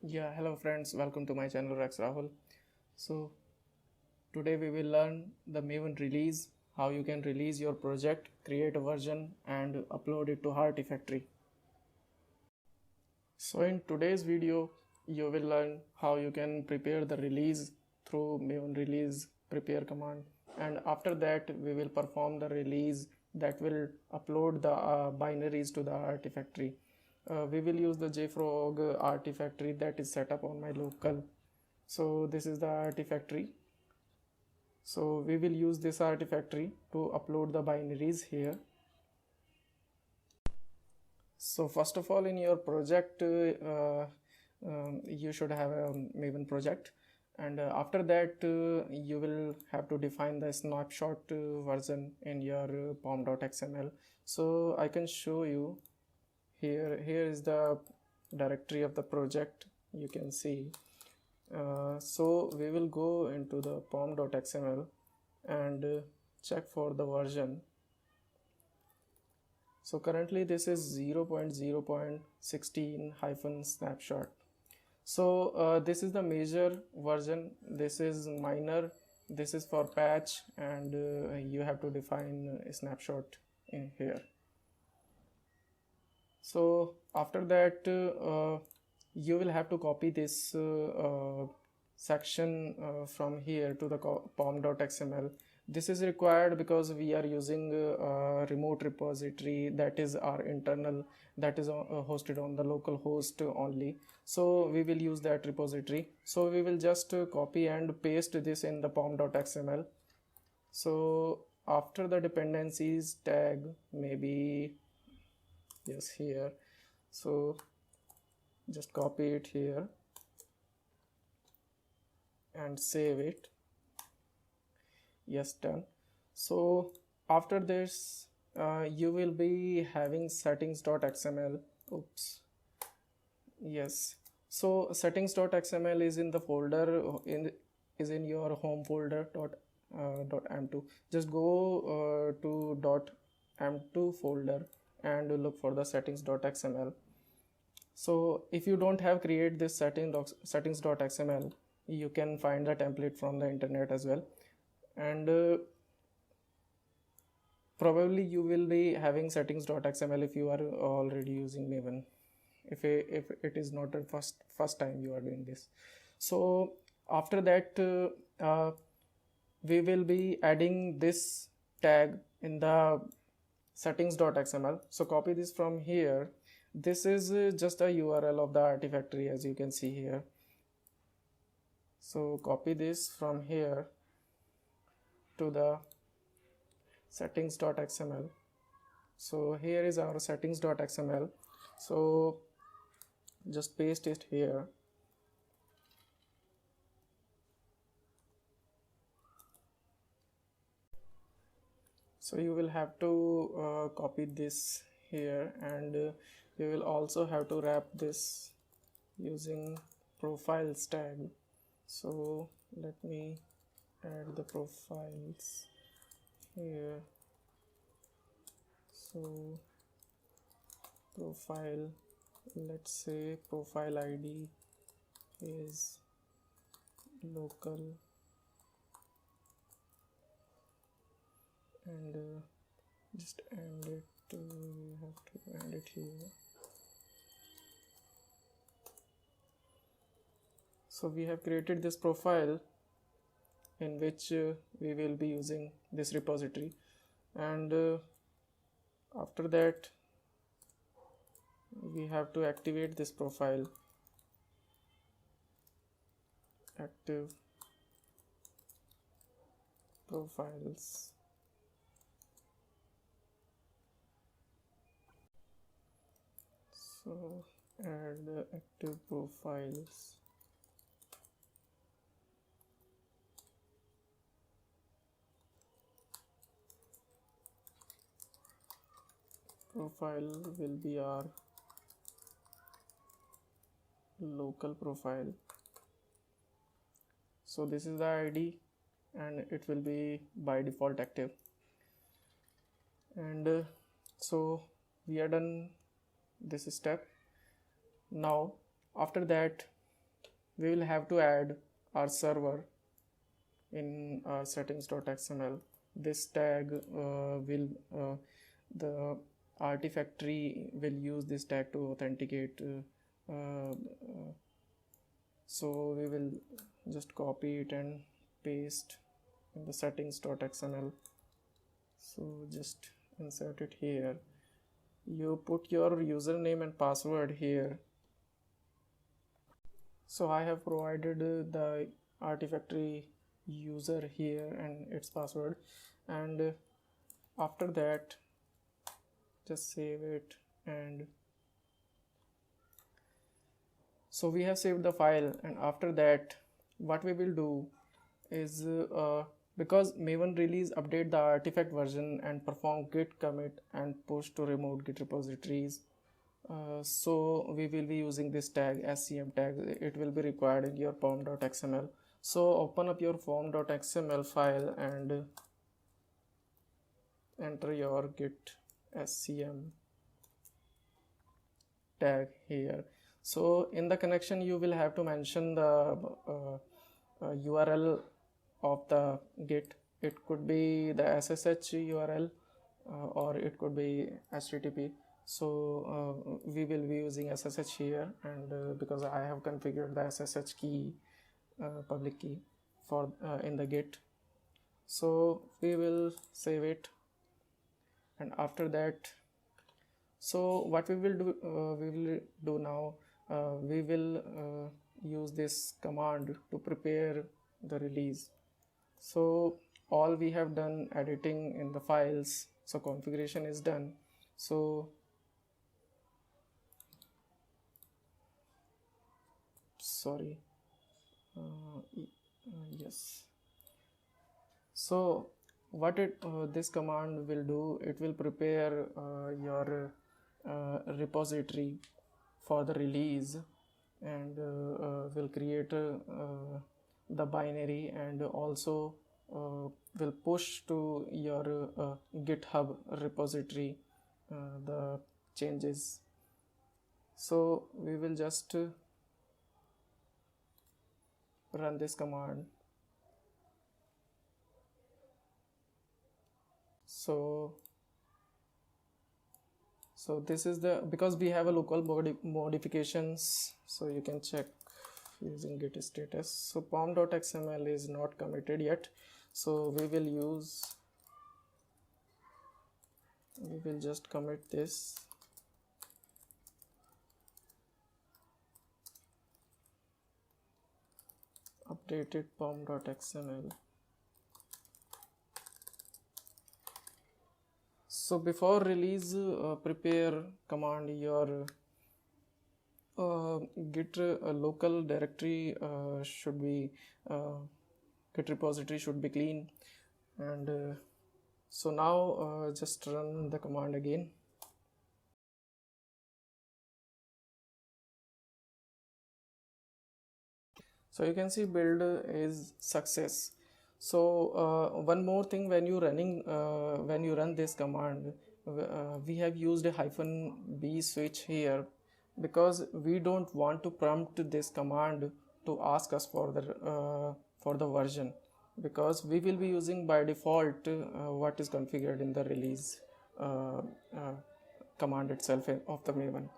Yeah, hello friends, welcome to my channel Rex Rahul. So today we will learn the Maven release, how you can release your project, create a version and upload it to Artifactory. So in today's video, you will learn how you can prepare the release through Maven release prepare command, and after that we will perform the release that will upload the binaries to the Artifactory. We will use the JFrog Artifactory that is set up on my local. So this is the Artifactory. So we will use this Artifactory to upload the binaries here. So first of all, in your project, you should have a Maven project, and after that you will have to define the snapshot version in your pom.xml. So I can show you here. Here is the directory of the project. You can see. So we will go into the pom.xml and check for the version. So currently this is 0.0.16-snapshot. So this is the major version, this is minor, this is for patch, and you have to define a snapshot in here. So after that you will have to copy this section from here to the pom.xml. This is required because we are using a remote repository that is our internal, that is hosted on the local host only. So we will use that repository. So we will just copy and paste this in the pom.xml. So after the dependencies tag, maybe yes, here, so just copy it here and save it. Yes, done. So after this you will be having settings.xml. Oops, yes. So settings.xml is in the folder is in your home folder .m2. Just go to .m2 folder and look for the settings.xml. So if you don't have create this settings.xml, you can find the template from the internet as well, and probably you will be having settings.xml if you are already using Maven, if it is not the first time you are doing this. So after that we will be adding this tag in the settings.xml. So copy this from here. This is just a URL of the Artifactory, as you can see here. So copy this from here to the settings.xml. So here is our settings.xml. So just paste it here. So you will have to copy this here, and you will also have to wrap this using profiles tag. So let me add the profiles here. So profile, let's say profile ID is local, and just end it, you have to end it here. So we have created this profile in which we will be using this repository, and after that we have to activate this profile. Active profiles. So add the active profiles. Profile will be our local profile. So this is the ID, and it will be by default active. And so we are done this step. Now after that we will have to add our server in our settings.xml. This tag will the Artifactory will use this tag to authenticate. So we will just copy it and paste in the settings.xml. So just insert it here. You put your username and password here. So I have provided the Artifactory user here and its password, and after that just save it. And so we have saved the file, and after that what we will do is because Maven release update the artifact version and perform git commit and push to remote git repositories. So we will be using this tag scm tag. It will be required in your pom.xml. So open up your pom.xml file and enter your git scm tag here. So in the connection you will have to mention the URL of the git. It could be the SSH URL or it could be HTTP. So we will be using SSH here, and because I have configured the SSH key, public key for in the git. So we will save it, and after that, so what we will do now, we will use this command to prepare the release. So all we have done editing in the files, so configuration is done. So sorry, yes. So what this command will do, it will prepare your repository for the release, and will create the binary, and also will push to your GitHub repository the changes. So we will just run this command. So this is the, because we have a local modifications, so you can check using git status. So pom.xml is not committed yet, so we will just commit this. Updated pom.xml. So before release, prepare command, your git local directory should be git repository should be clean, and so now just run the command again. So you can see build is success. So one more thing, when you run this command, we have used a -b switch here, because we don't want to prompt this command to ask us for the version, because we will be using by default what is configured in the release command itself of the Maven.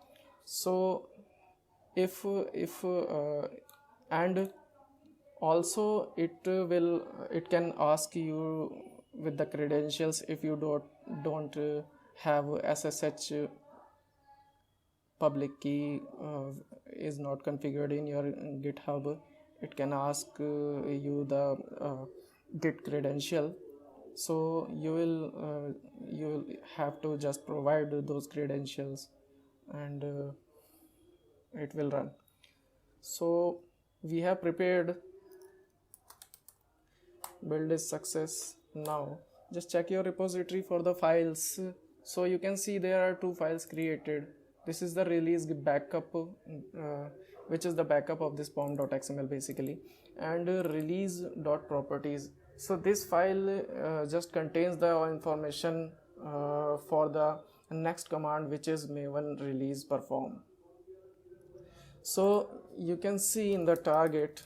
So if and also it can ask you with the credentials, if you don't have SSH public key is not configured in your GitHub, it can ask you the git credential. So you will have to just provide those credentials, and it will run. So we have prepared, build is success. Now just check your repository for the files. So you can see there are 2 files created. This is the release backup, which is the backup of this pom.xml basically, and release.properties. So this file just contains the information for the next command, which is maven release perform. So you can see in the target,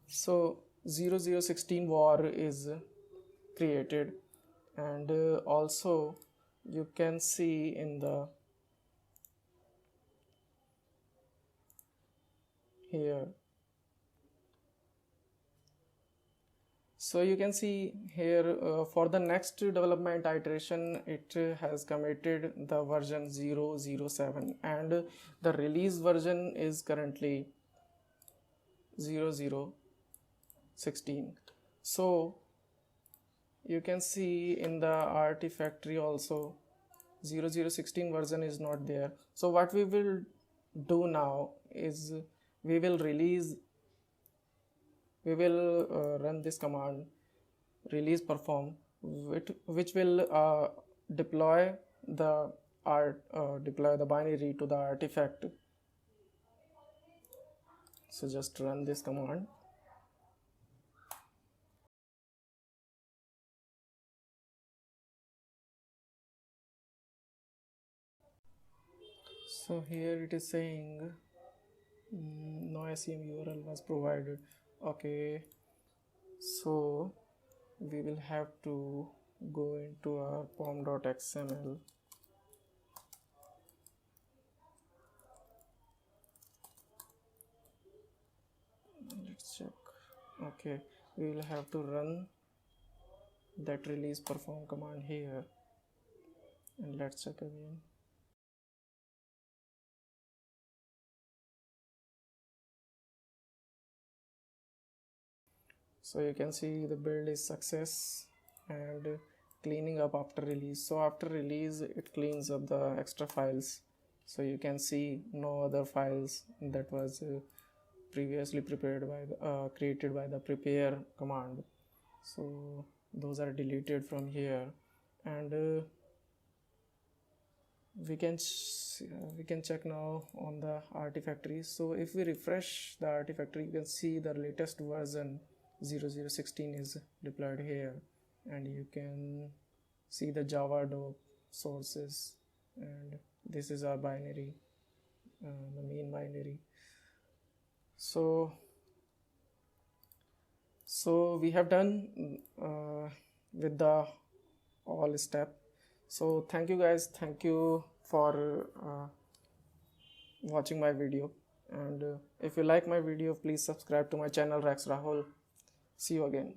so 0016 var is created, and also you can see in the here, so you can see here for the next development iteration it has committed the version 007, and the release version is currently 0016. So you can see in the Artifactory also 0016 version is not there. So what we will do now is we will run this command release perform, which will deploy the binary to the artifact. So just run this command. So here it is saying no SEM URL was provided. Okay, so we will have to go into our pom.xml. Let's check. Okay, we will have to run that release perform command here, and let's check again. So you can see the build is success and cleaning up after release. So after release it cleans up the extra files, so you can see no other files that was previously prepared by the created by the prepare command, so those are deleted from here. And we can check now on the Artifactory. So if we refresh the Artifactory, you can see the latest version 0016 is deployed here, and you can see the Java doc sources, and this is our binary, the main binary. So we have done with the all step. So thank you guys, thank you for watching my video, and if you like my video, please subscribe to my channel Rex Rahul. See you again.